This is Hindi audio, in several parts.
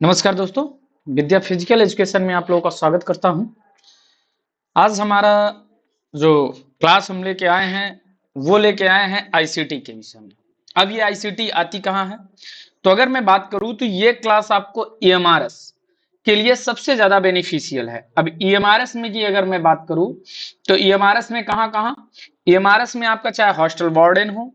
नमस्कार दोस्तों, विद्या फिजिकल एजुकेशन में आप लोगों का स्वागत करता हूं। आज हमारा जो क्लास हम लेके आए हैं वो लेके आए हैं आईसीटी के विषय में। अब ये आईसीटी आती कहाँ है? तो अगर मैं बात करूं तो ये क्लास आपको ईएमआरएस के लिए सबसे ज्यादा बेनिफिशियल है। अब ईएमआरएस में की अगर मैं बात करूं तो ईएमआरएस में कहाँ कहाँ ईएमआरएस में आपका चाहे हॉस्टल वार्डन हो,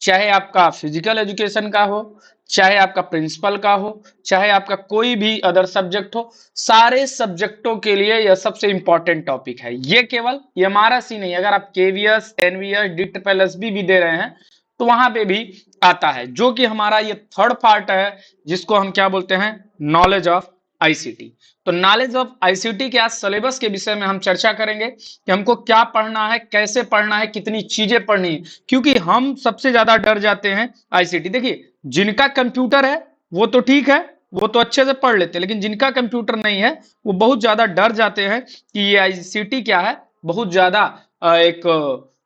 चाहे आपका फिजिकल एजुकेशन का हो, चाहे आपका प्रिंसिपल का हो, चाहे आपका कोई भी अदर सब्जेक्ट हो, सारे सब्जेक्टों के लिए यह सबसे इंपॉर्टेंट टॉपिक है। ये केवल ईएमआरएस ही नहीं, अगर आप केवीएस, एनवीएस, डीएसबी भी दे रहे हैं तो वहां पे भी आता है, जो कि हमारा ये थर्ड पार्ट है जिसको हम क्या बोलते हैं, नॉलेज ऑफ आईसीटी। तो नॉलेज ऑफ आईसीटी के आज सिलेबस के विषय में हम चर्चा करेंगे कि हमको क्या पढ़ना है, कैसे पढ़ना है, कितनी चीजें पढ़नी है, क्योंकि हम सबसे ज्यादा डर जाते हैं आईसीटी। देखिए, जिनका कंप्यूटर है वो तो ठीक है, वो तो अच्छे से पढ़ लेते हैं, लेकिन जिनका कंप्यूटर नहीं है वो बहुत ज्यादा डर जाते हैं कि ये आईसीटी क्या है, बहुत ज्यादा एक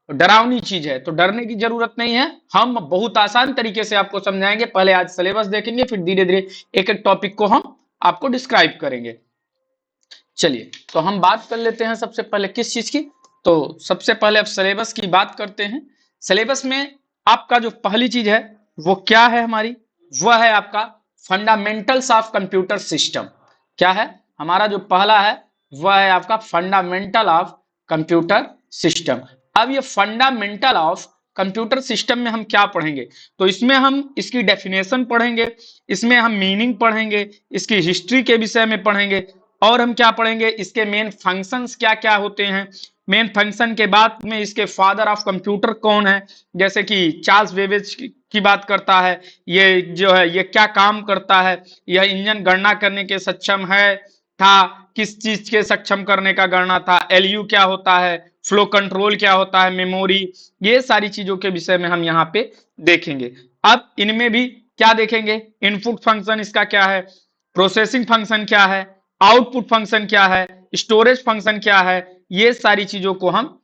डरावनी चीज है। तो डरने की जरूरत नहीं है, हम बहुत आसान तरीके से आपको समझाएंगे। पहले आज सिलेबस देखेंगे, फिर धीरे धीरे एक एक टॉपिक को हम आपको डिस्क्राइब करेंगे। चलिए, तो हम बात कर लेते हैं सबसे पहले किस चीज की। तो सबसे पहले अब सिलेबस की बात करते हैं। सिलेबस में आपका जो पहली चीज है वो क्या है हमारी, वह है आपका फंडामेंटल्स ऑफ कंप्यूटर सिस्टम। क्या है हमारा जो पहला है, वह है आपका फंडामेंटल ऑफ कंप्यूटर सिस्टम। अब ये फंडामेंटल ऑफ कंप्यूटर सिस्टम में हम क्या पढ़ेंगे, तो इसमें हम इसकी डेफिनेशन पढ़ेंगे, इसमें हम मीनिंग पढ़ेंगे, इसकी हिस्ट्री के विषय में पढ़ेंगे, और हम क्या पढ़ेंगे, इसके मेन फंक्शंस क्या क्या होते हैं। मेन फंक्शन के बाद में इसके फादर ऑफ कंप्यूटर कौन है, जैसे कि चार्ल्स बेबेज की बात करता है, ये जो है ये क्या काम करता है, यह इंजन गणना करने के सक्षम है था, किस चीज के सक्षम करने का गणना था, एलयू क्या होता है, फ्लो कंट्रोल क्या होता है, मेमोरी, ये सारी चीजों के विषय में हम यहाँ पे देखेंगे। अब इनमें भी क्या देखेंगे, इनपुट फंक्शन इसका क्या है, प्रोसेसिंग फंक्शन क्या है, आउटपुट फंक्शन क्या है, स्टोरेज फंक्शन क्या है, ये सारी चीजों को हम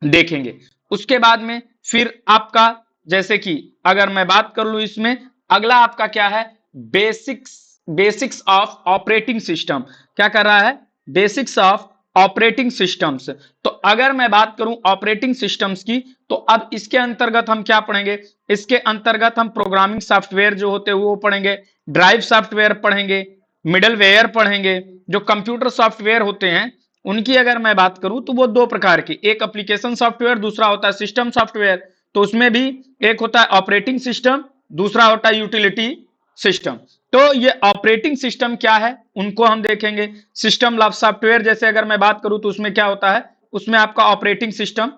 देखेंगे। उसके बाद में फिर आपका, जैसे कि अगर मैं बात कर लूं, इसमें अगला आपका क्या है, बेसिक्स ऑफ ऑपरेटिंग सिस्टम। क्या कर रहा है, बेसिक्स ऑफ ऑपरेटिंग सिस्टम्स। तो अगर मैं बात करूं ऑपरेटिंग सिस्टम्स की, तो अब इसके अंतर्गत हम क्या पढ़ेंगे, इसके अंतर्गत हम प्रोग्रामिंग सॉफ्टवेयर जो होते हैं वो पढ़ेंगे, ड्राइव सॉफ्टवेयर पढ़ेंगे, मिडलवेयर पढ़ेंगे। जो कंप्यूटर सॉफ्टवेयर होते हैं उनकी अगर मैं बात करूं तो वो दो प्रकार की, एक एप्लीकेशन सॉफ्टवेयर, दूसरा होता है सिस्टम सॉफ्टवेयर। तो उसमें भी एक होता है ऑपरेटिंग सिस्टम, दूसरा होता है यूटिलिटी सिस्टम। तो ये ऑपरेटिंग सिस्टम क्या है उनको हम देखेंगे। सिस्टम ऑफ सॉफ्टवेयर जैसे अगर मैं बात करूं तो उसमें क्या होता है, उसमें आपका ऑपरेटिंग सिस्टम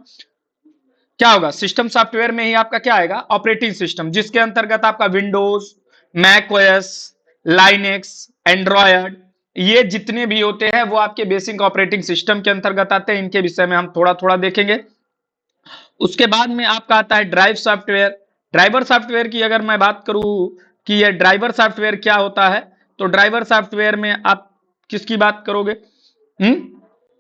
क्या होगा, सिस्टम सॉफ्टवेयर में ही आपका क्या आएगा, ऑपरेटिंग सिस्टम, जिसके अंतर्गत आपका Windows, Mac OS, Linux, Android, ये जितने भी होते हैं वो आपके बेसिक ऑपरेटिंग सिस्टम के अंतर्गत आते हैं। इनके विषय में हम थोड़ा थोड़ा देखेंगे। उसके बाद में आपका आता है ड्राइव सॉफ्टवेयर। ड्राइवर सॉफ्टवेयर की अगर मैं बात करूं कि ये ड्राइवर सॉफ्टवेयर क्या होता है, तो ड्राइवर सॉफ्टवेयर में आप किसकी बात करोगे,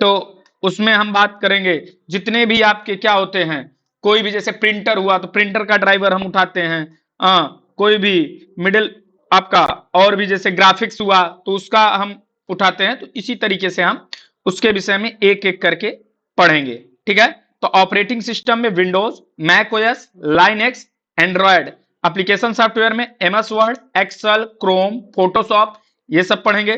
तो उसमें हम बात करेंगे जितने भी आपके क्या होते हैं, कोई भी जैसे प्रिंटर हुआ तो प्रिंटर का ड्राइवर हम उठाते हैं, कोई भी मिडिल आपका और भी जैसे ग्राफिक्स हुआ तो उसका हम उठाते हैं। तो इसी तरीके से हम उसके विषय में एक एक करके पढ़ेंगे, ठीक है। तो ऑपरेटिंग सिस्टम में Windows, Mac OS, Linux, Android, application software में MS Word, Excel, Chrome, Photoshop, ये सब पढ़ेंगे।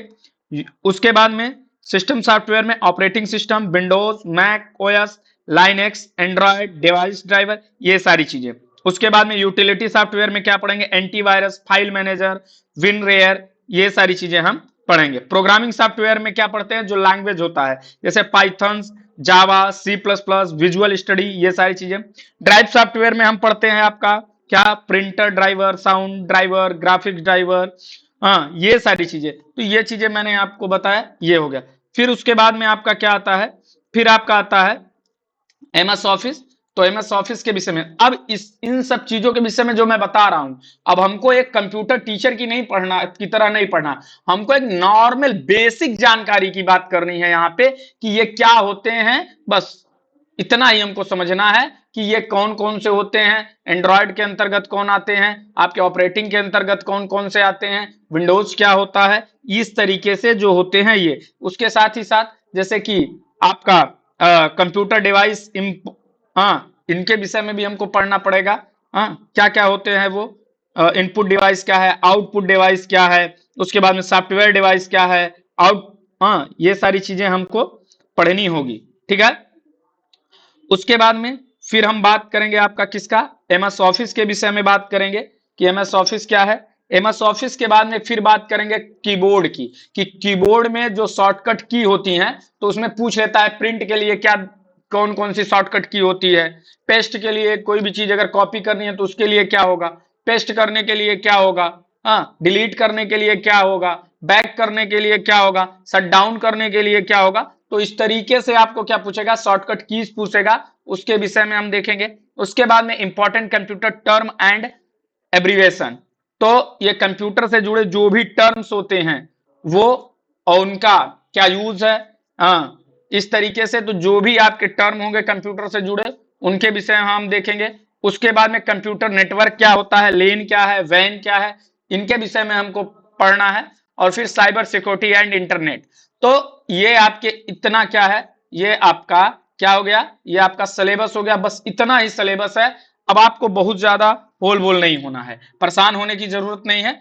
उसके बाद में सिस्टम सॉफ्टवेयर में operating system, Windows, Mac OS, Linux, Android, device driver, ये सारी चीजें। उसके बाद में यूटिलिटी सॉफ्टवेयर में क्या पढ़ेंगे, एंटीवायरस, फाइल मैनेजर, विनरेयर, ये सारी चीजें हम पढ़ेंगे। प्रोग्रामिंग सॉफ्टवेयर में क्या पढ़ते हैं, जो लैंग्वेज होता है जैसे Python, Java, C plus plus, visual study, ये सारी चीजें। ड्राइव सॉफ्टवेयर में हम पढ़ते हैं आपका क्या, printer driver, sound driver, graphics driver, हाँ ये सारी चीजें। तो ये चीजें मैंने आपको बताया, ये हो गया। फिर उसके बाद में आपका क्या आता है, फिर आपका आता है एमएस ऑफिस। तो एमएस ऑफिस के विषय में अब इन सब चीजों के विषय में जो मैं बता रहा हूं, अब हमको एक कंप्यूटर टीचर की नहीं पढ़ना, की तरह नहीं पढ़ना, हमको एक नॉर्मल बेसिक जानकारी की बात करनी है यहाँ पे कि ये क्या होते हैं, बस इतना ही हमको समझना है कि ये कौन कौन से होते हैं, एंड्रॉयड के अंतर्गत कौन आते हैं, आपके ऑपरेटिंग के अंतर्गत कौन कौन से आते हैं, विंडोज क्या होता है, इस तरीके से जो होते हैं ये। उसके साथ ही साथ जैसे कि आपका कंप्यूटर डिवाइस, हाँ, इनके विषय में भी हमको पढ़ना पड़ेगा। हाँ, क्या क्या होते हैं वो, इनपुट डिवाइस क्या है, आउटपुट डिवाइस क्या है, उसके बाद में सॉफ्टवेयर डिवाइस क्या है, हाँ, ये सारी चीजें हमको पढ़नी होगी, ठीक है। उसके बाद में फिर हम बात करेंगे आपका किसका, एमएस ऑफिस के विषय में बात करेंगे कि एमएस ऑफिस क्या है। एमएस ऑफिस के बाद में फिर बात करेंगे कीबोर्ड की, कि कीबोर्ड में जो शॉर्टकट की होती हैं, तो उसमें पूछ लेता है प्रिंट के लिए क्या कौन कौन सी शॉर्टकट की होती है, पेस्ट के लिए कोई भी चीज अगर कॉपी करनी है तो उसके लिए क्या होगा, पेस्ट करने के लिए क्या होगा, हाँ, डिलीट करने के लिए क्या होगा, बैक करने के लिए क्या होगा, शट डाउन करने के लिए क्या होगा। तो इस तरीके से आपको क्या पूछेगा, शॉर्टकट कीज पूछेगा, उसके विषय में हम देखेंगे। उसके बाद में important computer term and abbreviation, तो ये कंप्यूटर से जुड़े जो भी टर्म्स होते हैं वो और उनका क्या यूज है, हाँ, इस तरीके से तो जो भी आपके टर्म होंगे कंप्यूटर से जुड़े उनके विषय में हम देखेंगे। उसके बाद में कंप्यूटर नेटवर्क क्या होता है, लेन क्या है, वैन क्या है, इनके विषय में हमको पढ़ना है। और फिर साइबर सिक्योरिटी एंड इंटरनेट। तो ये आपके इतना क्या है, ये आपका क्या हो गया, ये आपका सिलेबस हो गया, बस इतना ही सिलेबस है। अब आपको बहुत ज्यादा होल बोल नहीं होना है, परेशान होने की जरूरत नहीं है।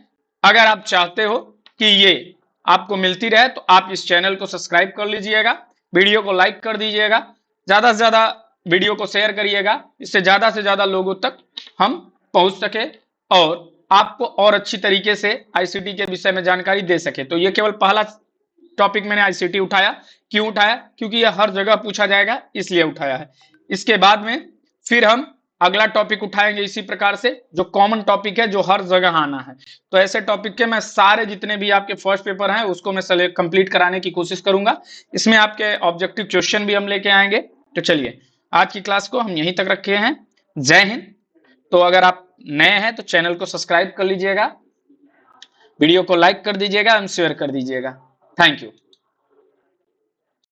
अगर आप चाहते हो कि ये आपको मिलती रहे तो आप इस चैनल को सब्सक्राइब कर लीजिएगा, वीडियो को लाइक कर दीजिएगा, ज्यादा से ज्यादा वीडियो को शेयर करिएगा, इससे ज्यादा से ज्यादा लोगों तक हम पहुंच सके और आपको और अच्छी तरीके से आईसीटी के विषय में जानकारी दे सके। तो ये केवल पहला टॉपिक मैंने आईसीटी उठाया, क्यों उठाया, क्योंकि यह हर जगह पूछा जाएगा इसलिए उठाया है। इसके बाद में फिर हम अगला टॉपिक उठाएंगे इसी प्रकार से, जो कॉमन टॉपिक है, जो हर जगह आना है। तो ऐसे टॉपिक के मैं सारे जितने भी आपके फर्स्ट पेपर हैं उसको मैं कंप्लीट कराने की कोशिश करूंगा। इसमें आपके ऑब्जेक्टिव क्वेश्चन भी हम लेके आएंगे। तो चलिए आज की क्लास को हम यहीं तक रखे हैं। जय हिंद। तो अगर आप नए हैं तो चैनल को सब्सक्राइब कर लीजिएगा, वीडियो को लाइक कर दीजिएगा एवं शेयर कर दीजिएगा। Thank you.